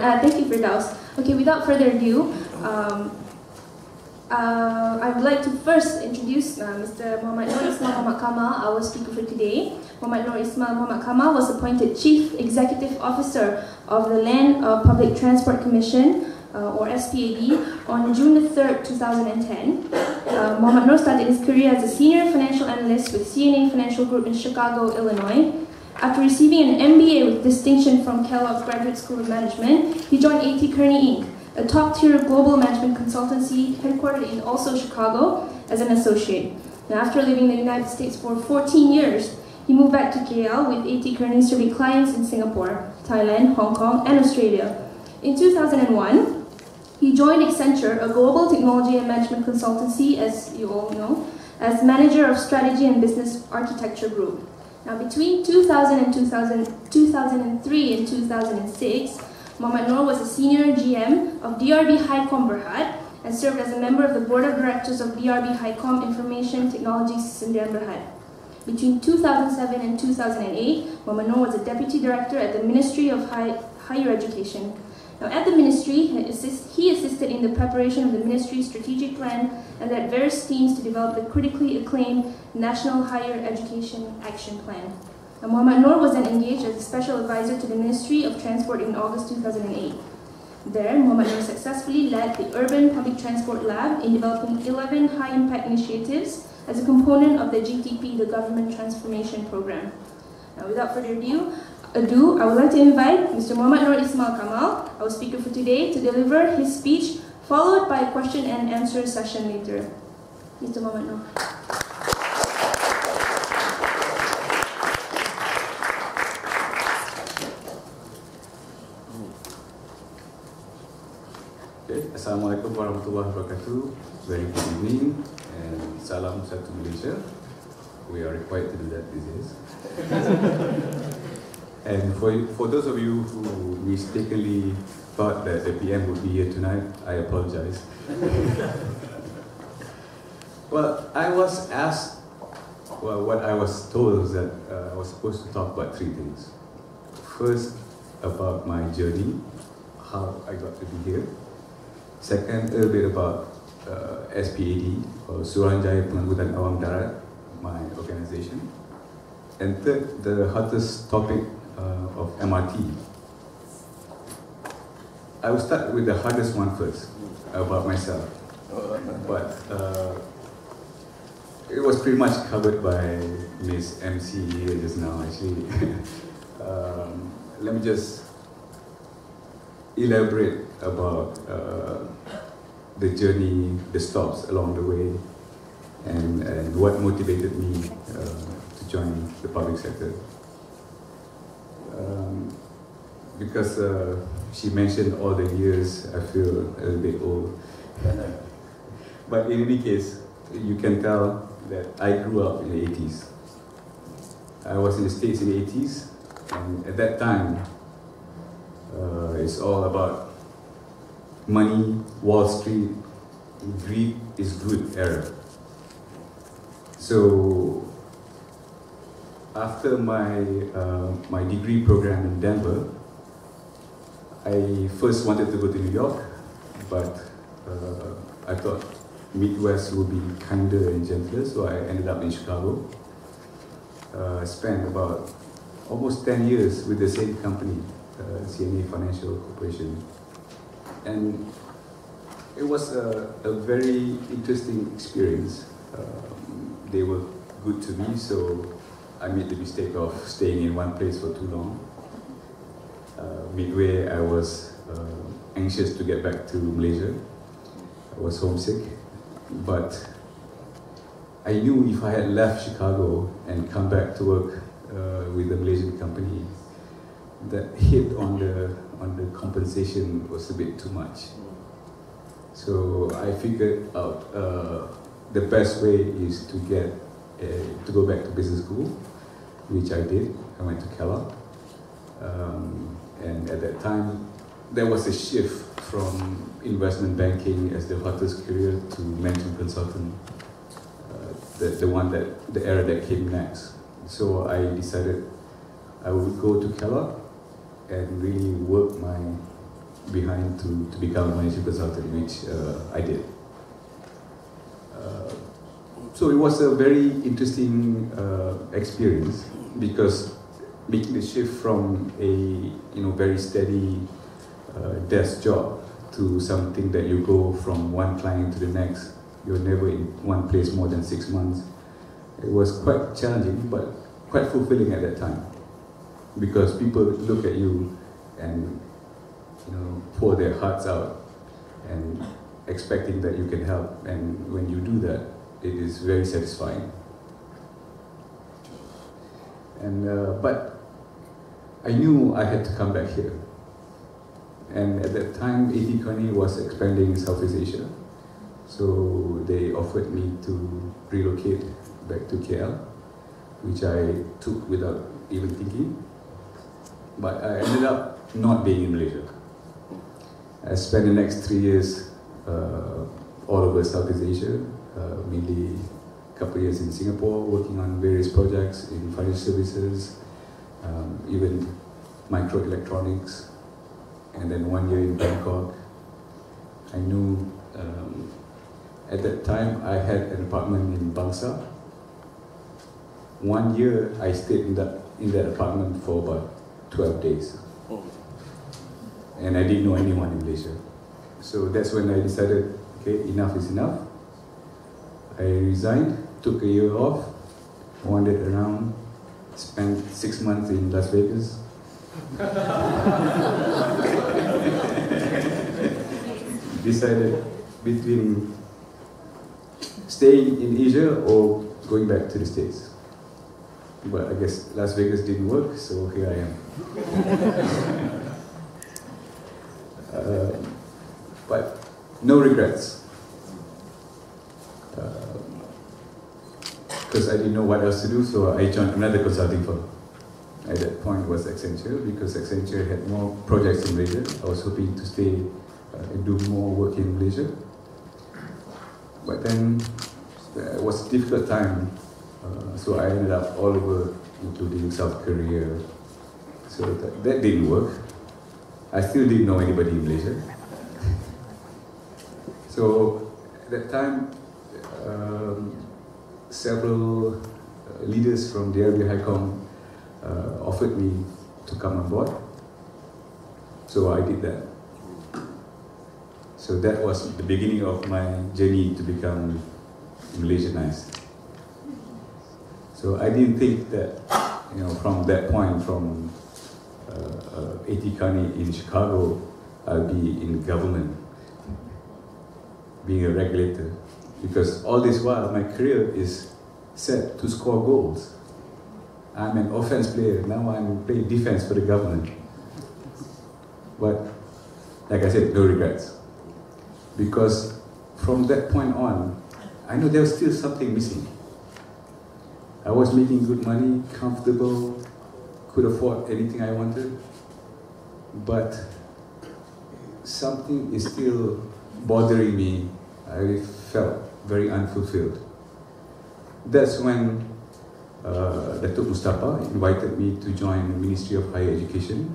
Thank you, Firdaus. Okay, without further ado, I would like to first introduce Mr. Mohd Nur Ismal Muhammad Kamal, our speaker for today. Mohd Nur Ismal Muhammad Kamal was appointed Chief Executive Officer of the Land Public Transport Commission, or SPAD, on June the 3rd, 2010. Mohd Nur started his career as a senior financial analyst with CNA Financial Group in Chicago, Illinois. After receiving an MBA with distinction from Kellogg's Graduate School of Management, he joined A.T. Kearney Inc., a top-tier global management consultancy headquartered in also Chicago, as an associate. Now, after living in the United States for 14 years, he moved back to KL with A.T. Kearney serving clients in Singapore, Thailand, Hong Kong, and Australia. In 2001, he joined Accenture, a global technology and management consultancy, as you all know, as manager of strategy and business architecture group. Now, between 2003 and 2006, Mohd Nur was a senior GM of DRB Highcom Berhad and served as a member of the board of directors of DRB Highcom Information Technology Sdn Berhad. Between 2007 and 2008, Mohd Nur was a deputy director at the Ministry of Higher Education. Now, at the ministry, he assisted in the preparation of the ministry's strategic plan and led various teams to develop the critically acclaimed National Higher Education Action Plan. Now, Mohd Nur was then engaged as a special advisor to the Ministry of Transport in August 2008. There, Mohd Nur successfully led the Urban Public Transport Lab in developing 11 high-impact initiatives as a component of the GTP, the Government Transformation Program. Now, without further ado, I would like to invite Mr. Mohd Nur Ismal Kamal, our speaker for today, to deliver his speech, followed by a question and answer session later. Mr. Mohd Nur. Okay. Assalamualaikum warahmatullahi wabarakatuh. Very good evening and salam satu Malaysia. We are required to do that these days. And for those of you who mistakenly thought that the PM would be here tonight, I apologize. Well, I was asked, what I was told is that I was supposed to talk about three things. First, about my journey, how I got to be here. Second, a little bit about SPAD, or Suruhanjaya Pengangkutan Awam Darat, my organization. And third, the hottest topic of MRT. I will start with the hardest one first, about myself. But it was pretty much covered by Miss MC here just now, actually. Let me just elaborate about the journey, the stops along the way, and what motivated me to join the public sector. Because she mentioned all the years, I feel a little bit old. But in any case, you can tell that I grew up in the 80s. I was in the States in the 80s, and at that time, it's all about money, Wall Street, greed is good era. So after my degree program in Denver, I first wanted to go to New York, but I thought Midwest would be kinder and gentler, so I ended up in Chicago. I spent about almost 10 years with the same company, CNA Financial Corporation. And it was a very interesting experience. They were good to me, so I made the mistake of staying in one place for too long. Midway, I was anxious to get back to Malaysia. I was homesick, but I knew if I had left Chicago and come back to work with the Malaysian company, that hit on the compensation was a bit too much. So I figured out the best way is to go back to business school, which I did. I went to Kellogg. And at that time, there was a shift from investment banking as the hottest career to management consultant, the era that came next. So I decided I would go to Kellogg and really work behind to become a management consultant, which I did. So it was a very interesting experience, because making the shift from a very steady desk job to something that you go from one client to the next, you're never in one place more than 6 months. It was quite challenging, but quite fulfilling at that time, because people look at you and pour their hearts out and expecting that you can help, and when you do that, it is very satisfying. And but I knew I had to come back here, and at that time AT was expanding in Southeast Asia, so they offered me to relocate back to KL, which I took without even thinking, but I ended up not being in Malaysia. I spent the next 3 years all over Southeast Asia, mainly a couple of years in Singapore, working on various projects in financial services, even microelectronics, and then 1 year in Bangkok. I knew at that time I had an apartment in Bangsa. 1 year I stayed in that apartment for about 12 days. And I didn't know anyone in Malaysia. So that's when I decided, okay, enough is enough. I resigned, took a year off, wandered around, spent 6 months in Las Vegas. Decided between staying in Asia or going back to the States. But I guess Las Vegas didn't work, so here I am. But no regrets, because I didn't know what else to do, so I joined another consulting firm. At that point was Accenture, because Accenture had more projects in Malaysia. I was hoping to stay and do more work in Malaysia. But then it was a difficult time, so I ended up all over, including South Korea. So that didn't work. I still didn't know anybody in Malaysia. So at that time, several leaders from DRB HiCom offered me to come on board. So I did that. So that was the beginning of my journey to become Malaysianized. So I didn't think that, from that point, from AT Kearney in Chicago, I'll be in government, being a regulator. Because all this while, my career is set to score goals. I'm an offense player, now I'm playing defense for the government. But, like I said, no regrets. Because from that point on, I know there was still something missing. I was making good money, comfortable, could afford anything I wanted, but something is still bothering me. I felt very unfulfilled. That's when Datuk Mustafa invited me to join Ministry of Higher Education.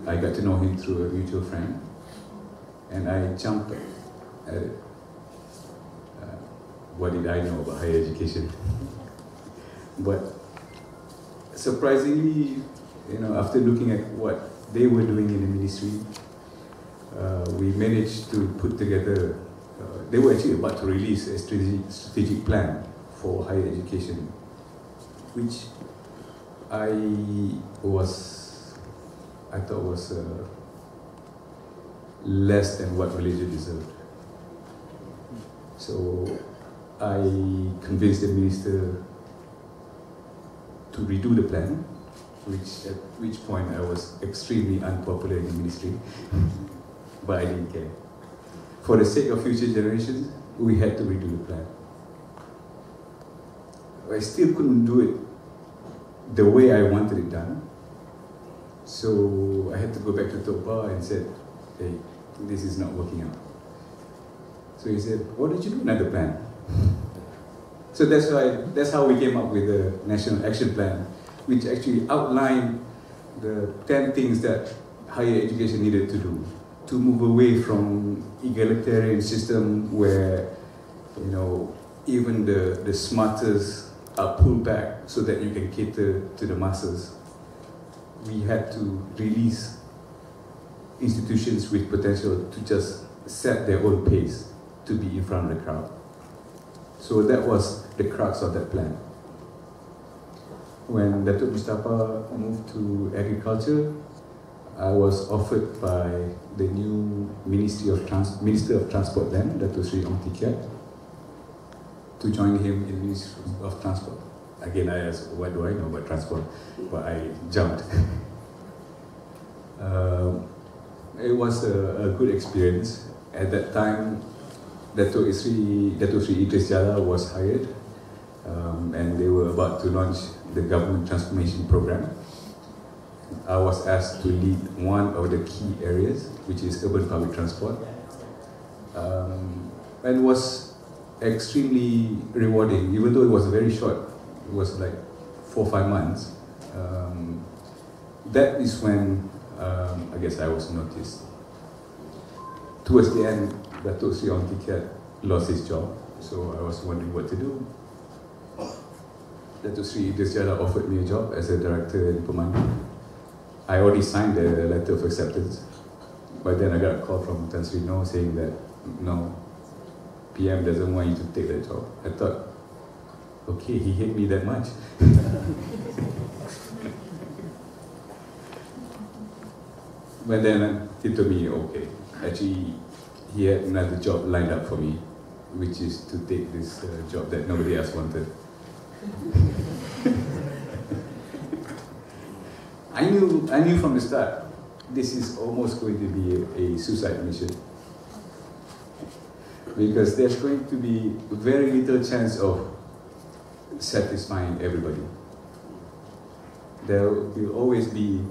I got to know him through a mutual friend, and I jumped at it. What did I know about higher education? But surprisingly, after looking at what they were doing in the ministry, we managed to put together, they were actually about to release a strategic plan for higher education, which I thought was less than what Malaysia deserved. So I convinced the minister to redo the plan, at which point I was extremely unpopular in the ministry, but I didn't care. For the sake of future generations, we had to redo the plan. I still couldn't do it the way I wanted it done, so I had to go back to Topa and said, hey, this is not working out. So he said, why don't you do another plan? So that's how we came up with the National Action Plan, which actually outlined the 10 things that higher education needed to do. to move away from egalitarian system where, you know, even the smartest are pulled back so that you can cater to the masses. We had to release institutions with potential to just set their own pace to be in front of the crowd. So that was the crux of that plan. When Datuk Mustafa moved to agriculture, I was offered by the new Minister of Transport then, Datuk Sri Ong Tikiat, to join him in the Ministry of Transport. Again, I asked, what do I know about transport? But I jumped. It was a good experience. At that time, Datuk Sri Idris Jala was hired, and they were about to launch the government transformation program. I was asked to lead one of the key areas, which is urban public transport. And it was extremely rewarding, even though it was very short. It was like 4 or 5 months. That is when I guess I was noticed. Towards the end, Datuk Sri Ong Tikiat lost his job, so I was wondering what to do. Datuk Sri Idris Jala offered me a job as a director in Pemandu. I already signed the letter of acceptance, but then I got a call from Tan Sri No saying that, no, PM doesn't want you to take that job. I thought, okay, he hate me that much. But then he told me, okay, actually he had another job lined up for me, which is to take this job that nobody else wanted. I knew from the start, this is almost going to be a suicide mission. Because there's going to be very little chance of satisfying everybody. There will always be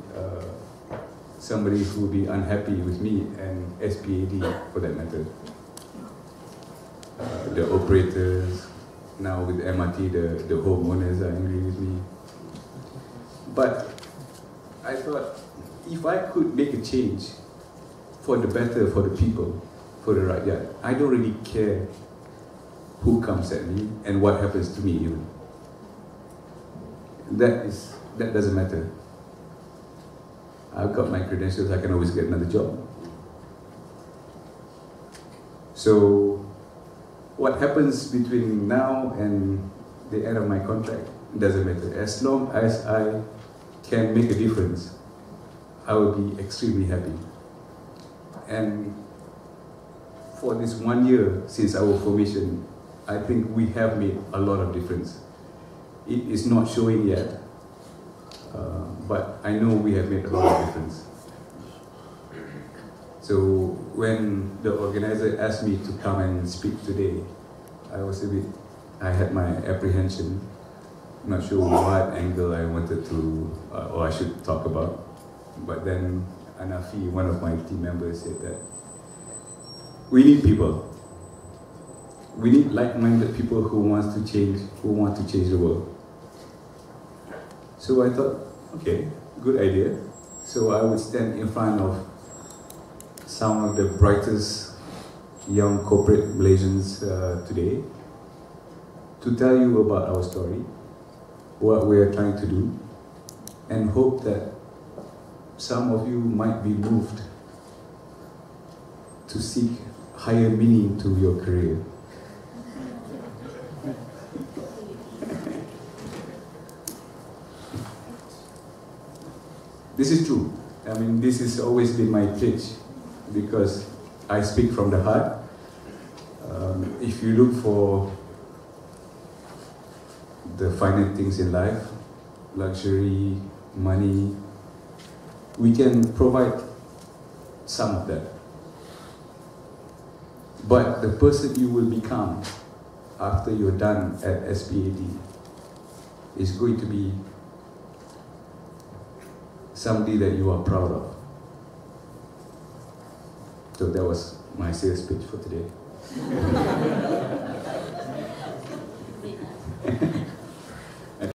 somebody who will be unhappy with me and SPAD for that matter. The operators, now with MRT, the homeowners are angry with me. But I thought, if I could make a change for the better, for the people, for the rakyat, I don't really care who comes at me and what happens to me even. That doesn't matter. I've got my credentials, I can always get another job. So what happens between now and the end of my contract doesn't matter. As long as I can make a difference, I will be extremely happy. And for this 1 year since our formation, I think we have made a lot of difference. It is not showing yet, but I know we have made a lot of difference. So when the organizer asked me to come and speak today, I had my apprehension. I'm not sure what angle I wanted to, or I should talk about. But then Anafi, one of my team members, said that we need people. We need like-minded people who want to change the world. So I thought, okay, good idea. So I would stand in front of some of the brightest young corporate Malaysians today to tell you about our story, what we are trying to do, and hope that some of you might be moved to seek higher meaning to your career. This is true. I mean, this has always been my pitch because I speak from the heart. If you look for the finer things in life, luxury, money, we can provide some of that. But the person you will become after you're done at SPAD is going to be somebody that you are proud of. So that was my sales pitch for today.